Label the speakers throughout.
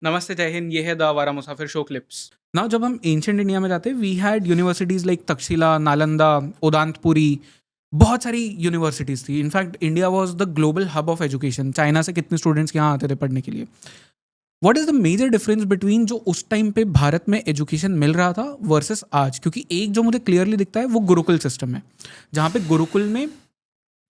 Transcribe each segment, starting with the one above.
Speaker 1: नमस्ते, जय हिंद। ये है द आवारा मुसाफिर शो क्लिप्स। नाउ जब हम एंशिएंट इंडिया में जाते हैं, we had universities like Takshashila, Nalanda, Udantapuri, बहुत सारी यूनिवर्सिटीज़ थी। In fact India was the global hub of education. China से कितने स्टूडेंट्स यहाँ आते थे पढ़ने के लिए। What is the major difference between जो उस टाइम पे भारत में एजुकेशन मिल रहा था वर्सेस आज? क्योंकि एक जो मुझे क्लियरली दिखता है वो गुरुकुल सिस्टम है, जहाँ पे गुरुकुल में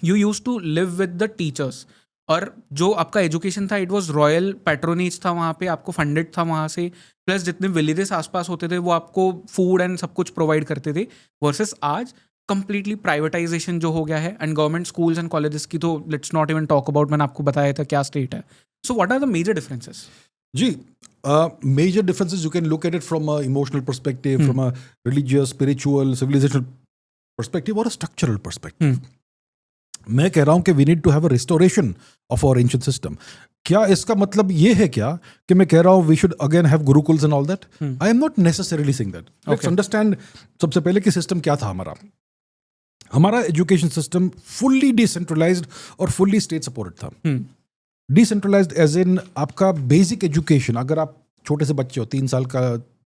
Speaker 1: you use to live with the teachers, और जो आपका एजुकेशन था इट वाज रॉयल पैट्रोनेज था, वहाँ पे आपको फंडेड था वहाँ से, प्लस जितने विलेजेस आसपास होते थे वो आपको फूड एंड सब कुछ प्रोवाइड करते थे। वर्सेस आज कंप्लीटली प्राइवेटाइजेशन जो हो गया है, and government schools and colleges की तो let's not even talk about. मैंने आपको बताया था क्या स्टेट है। So what are the major differences?
Speaker 2: Gee, major differences you can look at it from a emotional perspective, from a religious, spiritual, civilizational perspective or a structural perspective. मैं कह रहा हूं कि we need to have a restoration of our ancient system. क्या इसका मतलब ये है क्या कि मैं कह रहा हूं we should again have gurukuls and all that? I am not necessarily saying that. Let's understand सबसे पहले कि सिस्टम क्या था हमारा. हमारा एजुकेशन सिस्टम फुल्ली डिसेंट्रलाइज्ड और फुल्ली स्टेट सपोर्टेड था. डिसेंट्रलाइज्ड एज इन आपका बेसिक एजुकेशन, अगर आप छोटे से बच्चे हो, 3 साल का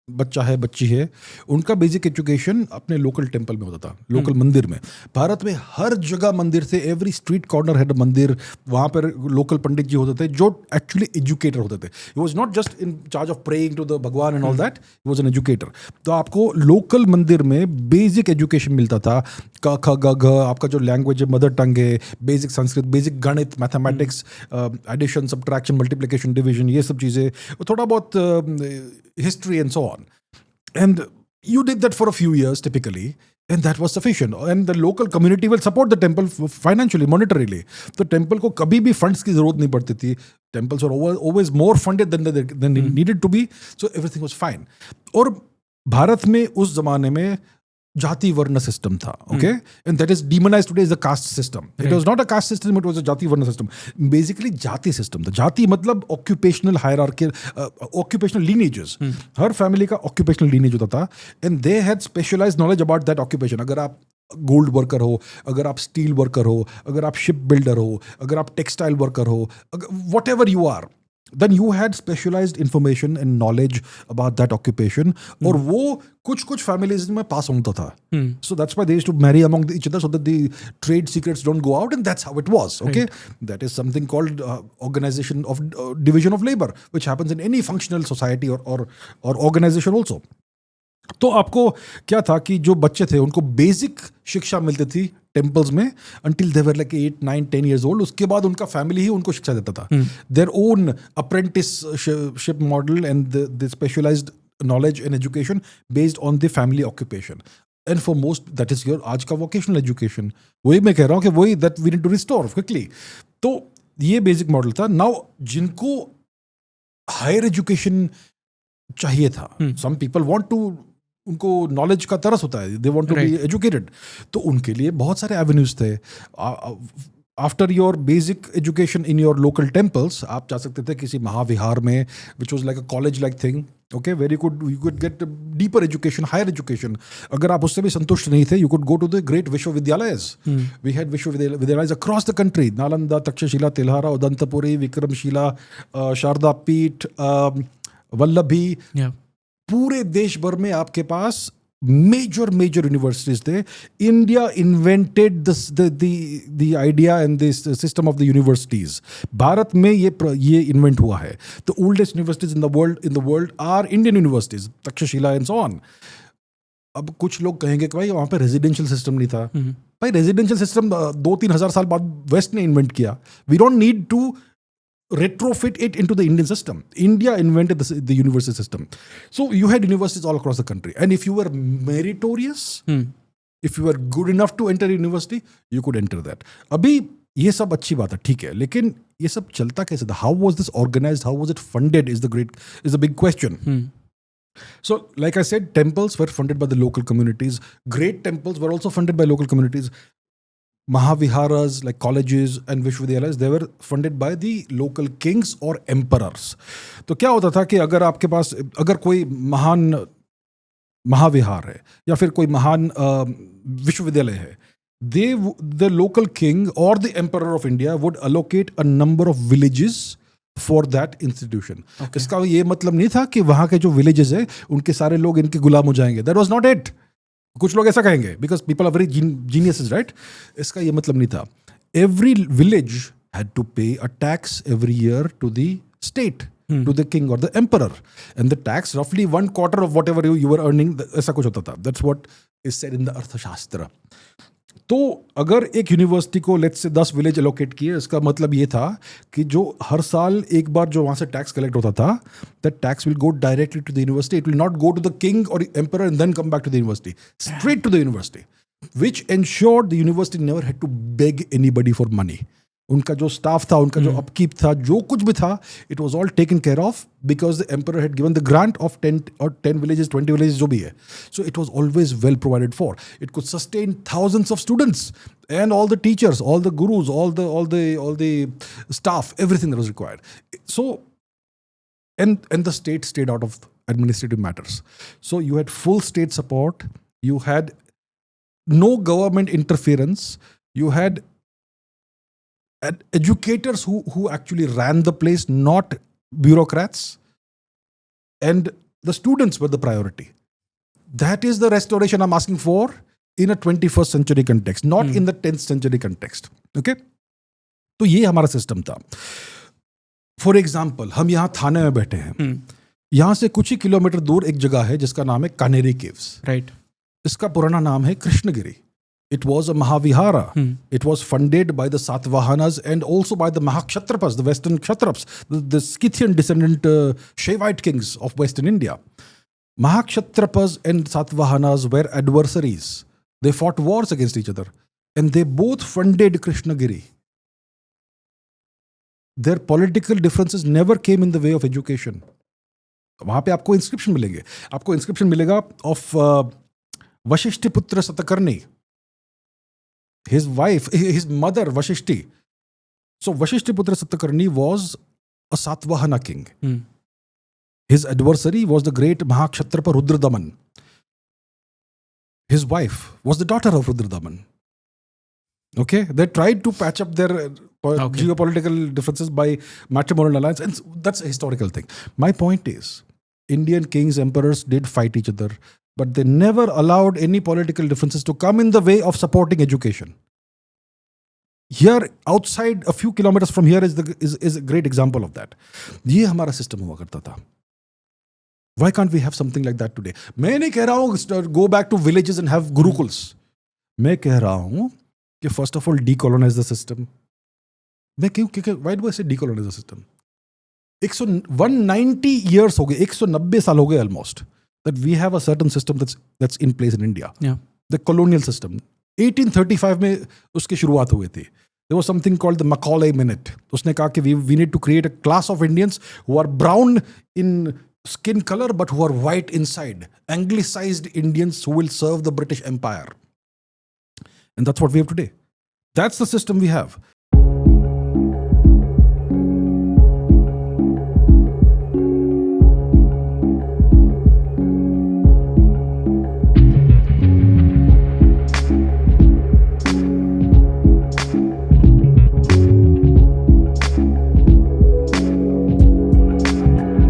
Speaker 2: बच्चा है, बच्ची है, उनका बेसिक एजुकेशन अपने लोकल टेम्पल में होता था, लोकल मंदिर में. भारत में हर जगह मंदिर थे, every street corner had a मंदिर. वहाँ पर लोकल पंडित जी होते थे जो एक्चुअली एजुकेटर होते थे. He was not just in charge of praying to the bhagwan and all that, he was an educator. तो आपको लोकल मंदिर में बेसिक एजुकेशन मिलता था. क ख ग घ, आपका जो लैंग्वेज है, मदर टंग है, बेसिक संस्कृत, बेसिक गणित, mathematics, addition, subtraction, multiplication, division, ये सब चीज़ें, थोड़ा बहुत history and so on. And you did that for a few years typically, and that was sufficient. And the local community will support the temple financially, monetarily. तो temple को कभी भी funds की जरूरत नहीं पड़ती थी. Temples were always more funded than they needed to be. So everything was fine. और भारत में उस जमाने में जाति वर्ण सिस्टम था, okay? And that is demonized today as the caste system. It was not a caste system, it was a जाति वर्ण system. Basically जाति system था. जाति मतलब occupational hierarchy, occupational lineages. हर family का occupational lineage होता था, and they had specialized knowledge about that occupation. अगर आप गोल्ड वर्कर हो, अगर आप स्टील वर्कर हो, अगर आप शिप बिल्डर हो, अगर आप टेक्सटाइल वर्कर हो, whatever you are, then you had specialized information and knowledge about that occupation. और वो कुछ families में pass होता था. So that's why they used to marry among each other so that the trade secrets don't go out, and that's how it was. Okay, that is something called organization of division of labor, which happens in any functional society or organization also. तो आपको क्या था कि जो बच्चे थे उनको basic शिक्षा मिलती थी टेम्पल्स में until they were like 8, 9, 10 years old. उसके बाद उनका फैमिली ही उनको शिक्षा देता था. Their own apprenticeship model and the specialized knowledge and education based on the family occupation. And for most that is your आज का vocational education. वही मैं कह रहा हूँ कि वही that we need to restore quickly. तो ये बेसिक मॉडल था. Now जिनको हायर एजुकेशन चाहिए था, some people want to, उनको नॉलेज का तरस होता है, they want to be educated, तो उनके लिए बहुत सारे एवेन्यूज थे. After your basic education in your local temples आप जा सकते थे किसी महाविहार में, which was like a college like thing. Okay, where you could get deeper education, higher education. अगर आप उससे भी संतुष्ट नहीं थे, you could go to the great विश्वविद्यालयज. वी हैड विश्वविद्यालयज across the country. Nalanda, Takshashila, Tilhara, Udantapuri, Vikramashila, Sharada Peeth, Vallabhi. पूरे देश भर में आपके पास मेजर यूनिवर्सिटीज थे. India invented the idea and the system of the universities. Bharat में ये इन्वेंट हुआ है. The oldest universities in the world are Indian universities, Takshashila and so on. अब कुछ लोग कहेंगे कि भाई वहाँ पे रेजिडेंशियल सिस्टम नहीं था. भाई रेजिडेंशियल सिस्टम 2-3 हजार साल बाद वेस्ट ने इन्वेंट किया. We don't need to retrofit it into the Indian system. India invented the university system. So you had universities all across the country. And if you were meritorious, if you were good enough to enter university, you could enter that. अभी ये सब अच्छी बात है, ठीक है, लेकिन ये सब चलता कैसे था? How was this organized? How was it funded is the big question. So like I said, temples were funded by the local communities. Great temples were also funded by local communities. Mahaviharas, like colleges and Vishwavidyalays, they were funded by the local kings or emperors. तो क्या होता था कि अगर आपके पास अगर कोई महान महाविहार है या फिर कोई महान विश्वविद्यालय है, the local king or the emperor of India would allocate a number of villages for that institution. इसका ये मतलब नहीं था कि वहाँ के जो विलेजेस है उनके सारे लोग इनके गुलाम हो जाएंगे. That was not it. कुछ लोग ऐसा कहेंगे because people are very geniuses, right. इसका ये मतलब नहीं था. Every village had to pay a tax every year to the state, to the king or the emperor, and the tax roughly 1/4 of whatever you were earning, ऐसा कुछ होता था. That's what is said in the अर्थशास्त्र. तो अगर एक university को let's say 10 village allocate किए, इसका मतलब ये था कि जो हर साल एक बार जो वहाँ से टैक्स कलेक्ट होता था, that tax will go directly to the university. It will not go to the king और emperor and then come back to the university, straight to the university, which ensured the university never had to beg anybody for money. उनका जो staff था, उनका जो upkeep था, जो कुछ भी था, it was all taken care of because the emperor had given the grant of 10 villages, 20 villages, जो भी है. So it was always well provided for. It could sustain thousands of students and all the teachers, all the gurus, all the staff, everything that was required. So and the state stayed out of administrative matters. So you had full state support. You had no government interference. You had educators who actually ran the place, not bureaucrats, and the students were the priority. That is the restoration I'm asking for in a 21st century context, not in the 10th century context. Okay? तो ये हमारा system था. For example, हम यहाँ थाने में बैठे हैं. यहाँ से कुछ ही किलोमीटर दूर एक जगह है जिसका नाम है कानेरी केव्स.
Speaker 1: राइट.
Speaker 2: इसका पुराना नाम है Krishnagiri. It was a Mahavihara. It was funded by the Satavahanas and also by the Mahakshatrapas, the Western Kshatraps, the Scythian descendant Shaivite kings of Western India. Mahakshatrapas and Satavahanas were adversaries. They fought wars against each other. And they both funded Krishnagiri. Their political differences never came in the way of education. वहाँ पे आपको inscription मिलेंगे. आपको inscription मिलेगा of Vashishthiputra Satakarni. His wife, his mother, Vashishti. So Vashishtiputra Satakarni was a Satvahana king. His adversary was the great Mahakshatrapa Rudradaman. His wife was the daughter of Rudradaman. Okay? They tried to patch up their geopolitical differences by matrimonial alliance, and that's a historical thing. My point is, Indian kings, emperors did fight each other, but they never allowed any political differences to come in the way of supporting education. Here, outside a few kilometers from here is a great example of that. ये हमारा system हुआ करता था. Why can't we have something like that today? मैं नहीं कह रहा हूँ go back to villages and have gurukuls. मैं कह रहा हूँ कि first of all decolonize the system. मैं क्यों why do I say decolonize the system? 190 years हो गए, 190 साल हो गए almost, that we have a certain system that's in place in India.
Speaker 1: Yeah.
Speaker 2: The colonial system. 1835 में उसकी शुरुआत हुई थी. There was something called the Macaulay Minute. उसने कहा कि we need to create a class of Indians who are brown in skin color but who are white inside. Anglicized Indians who will serve the British Empire. And that's what we have today. That's the system we have.